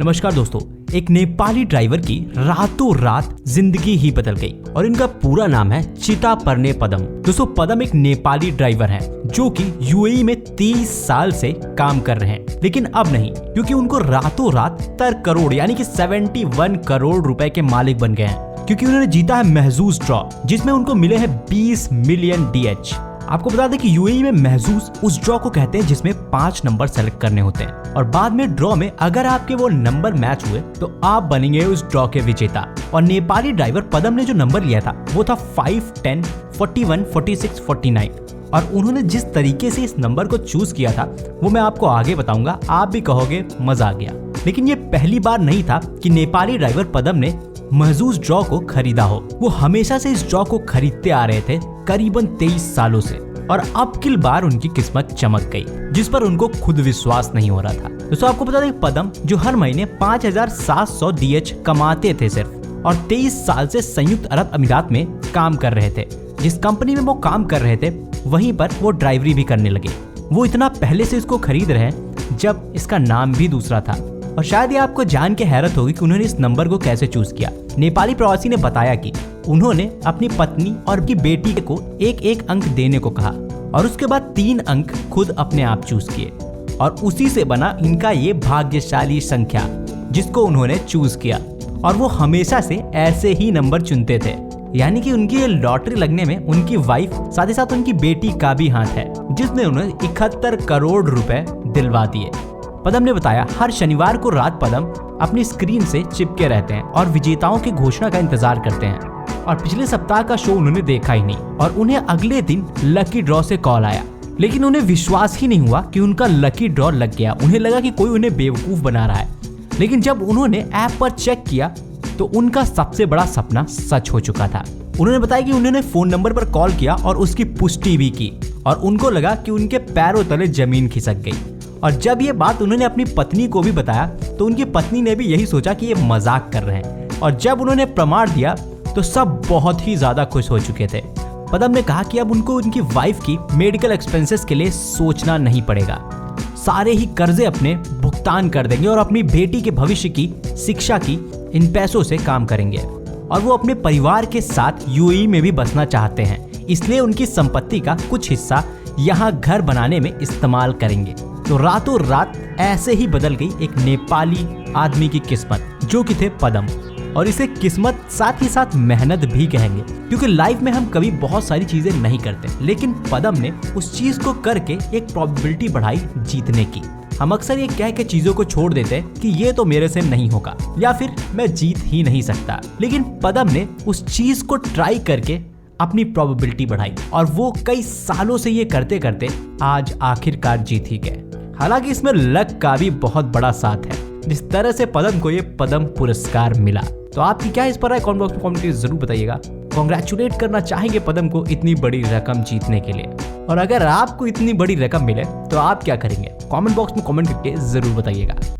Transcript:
नमस्कार दोस्तों, एक नेपाली ड्राइवर की रातों रात जिंदगी ही बदल गई और इनका पूरा नाम है चितापर्ने पदम। दोस्तों, पदम एक नेपाली ड्राइवर हैं जो कि यूएई में 30 साल से काम कर रहे हैं, लेकिन अब नहीं, क्योंकि उनको रातों रात 70 करोड़ यानी कि 71 करोड़ रुपए के मालिक बन गए हैं, क्योंकि उन्होंने जीता है महजूज ड्रॉ, जिसमें उनको मिले हैं 20 मिलियन DH। आपको बता दें कि यूएई में महजूज उस ड्रॉ को कहते हैं जिसमें 5 नंबर सेलेक्ट करने होते हैं और बाद में ड्रॉ में अगर आपके वो नंबर मैच हुए तो आप बनेंगे उस ड्रॉ के विजेता। और नेपाली ड्राइवर पदम ने जो नंबर लिया था वो था 5, 10, 41, 46, 49 और उन्होंने जिस तरीके से इस नंबर को चूज किया था वो मैं आपको आगे बताऊंगा, आप भी कहोगे मजा आ गया। लेकिन ये पहली बार नहीं था कि नेपाली ड्राइवर पदम ने महजूज ड्रॉ को खरीदा हो। वो हमेशा से इस ड्रॉ को खरीदते आ रहे थे, करीबन 23 सालों से, और अब की बार उनकी किस्मत चमक गई, जिस पर उनको खुद विश्वास नहीं हो रहा था। दोस्तों, आपको बता दें पदम जो हर महीने 5700 DH कमाते थे सिर्फ, और 23 साल से संयुक्त अरब अमीरात में काम कर रहे थे। जिस कंपनी में वो काम कर रहे थे वहीं पर वो ड्राइवरी भी करने लगे। वो इतना पहले से इसको खरीद रहे हैं जब इसका नाम भी दूसरा था। और शायद ये आपको जान के हैरत होगी कि उन्होंने इस नंबर को कैसे चूज किया। नेपाली प्रवासी ने बताया कि उन्होंने अपनी पत्नी और उनकी बेटी को एक एक अंक देने को कहा और उसके बाद 3 अंक खुद अपने आप चूज किए और उसी से बना इनका ये भाग्यशाली संख्या जिसको उन्होंने चूज किया। और वो हमेशा से ऐसे ही नंबर चुनते थे, यानी कि उनकी लॉटरी लगने में उनकी वाइफ साथ ही साथ उनकी बेटी का भी हाथ है, जिसने उन्हें 71 करोड़ रुपए दिलवा दिए। पदम ने बताया, हर शनिवार को रात पदम अपनी स्क्रीन से चिपके रहते हैं और विजेताओं की घोषणा का इंतजार करते हैं। और पिछले सप्ताह का शो उन्होंने देखा ही नहीं और उन्हें अगले दिन लकी ड्रॉ से कॉल आया, लेकिन उन्हें विश्वास ही नहीं हुआ कि उनका लकी ड्रॉ लग गया। उन्हें लगा कि कोई उन्हें बेवकूफ बना रहा है, लेकिन जब उन्होंने ऐप पर चेक किया तो उनका सबसे बड़ा सपना सच हो चुका था। उन्होंने बताया कि उन्होंने फोन नंबर पर कॉल किया और उसकी पुष्टि भी की और उनको लगा कि उनके पैरों तले जमीन खिसक गई। और जब ये बात उन्होंने अपनी पत्नी को भी बताया तो उनकी पत्नी ने भी यही सोचा कि ये मजाक कर रहे हैं। और जब उन्होंने प्रमाण दिया तो सब बहुत ही ज्यादा खुश हो चुके थे। पदम ने कहा कि अब उनको उनकी वाइफ की मेडिकल एक्सपेंसेस के लिए सोचना नहीं पड़ेगा, सारे ही कर्जे अपने भुगतान कर देंगे और अपनी बेटी के भविष्य की शिक्षा की इन पैसों से काम करेंगे। और वो अपने परिवार के साथ यूएई में भी बसना चाहते हैं, इसलिए उनकी संपत्ति का कुछ हिस्सा यहाँ घर बनाने में इस्तेमाल करेंगे। तो रातों रात ऐसे ही बदल गई एक नेपाली आदमी की किस्मत, जो कि थे पदम। और इसे किस्मत साथ ही साथ मेहनत भी कहेंगे, क्योंकि लाइफ में हम कभी बहुत सारी चीजें नहीं करते, लेकिन पदम ने उस चीज को करके एक प्रोबेबिलिटी बढ़ाई जीतने की। हम अक्सर ये कह के चीजों को छोड़ देते हैं कि ये तो मेरे से नहीं होगा या फिर मैं जीत ही नहीं सकता, लेकिन पदम ने उस चीज को ट्राई करके अपनी प्रोबेबिलिटी बढ़ाई और वो कई सालों से ये करते करते आज आखिरकार जीत ही गए। हालांकि इसमें लक का भी बहुत बड़ा साथ है, जिस तरह से पदम को ये पदम पुरस्कार मिला। तो आपकी क्या इस पर है, कमेंट बॉक्स में कमेंट जरूर बताइएगा। कांग्रेचुलेट करना चाहेंगे पदम को इतनी बड़ी रकम जीतने के लिए। और अगर आपको इतनी बड़ी रकम मिले तो आप क्या करेंगे, कमेंट बॉक्स में कमेंट करके जरूर बताइएगा।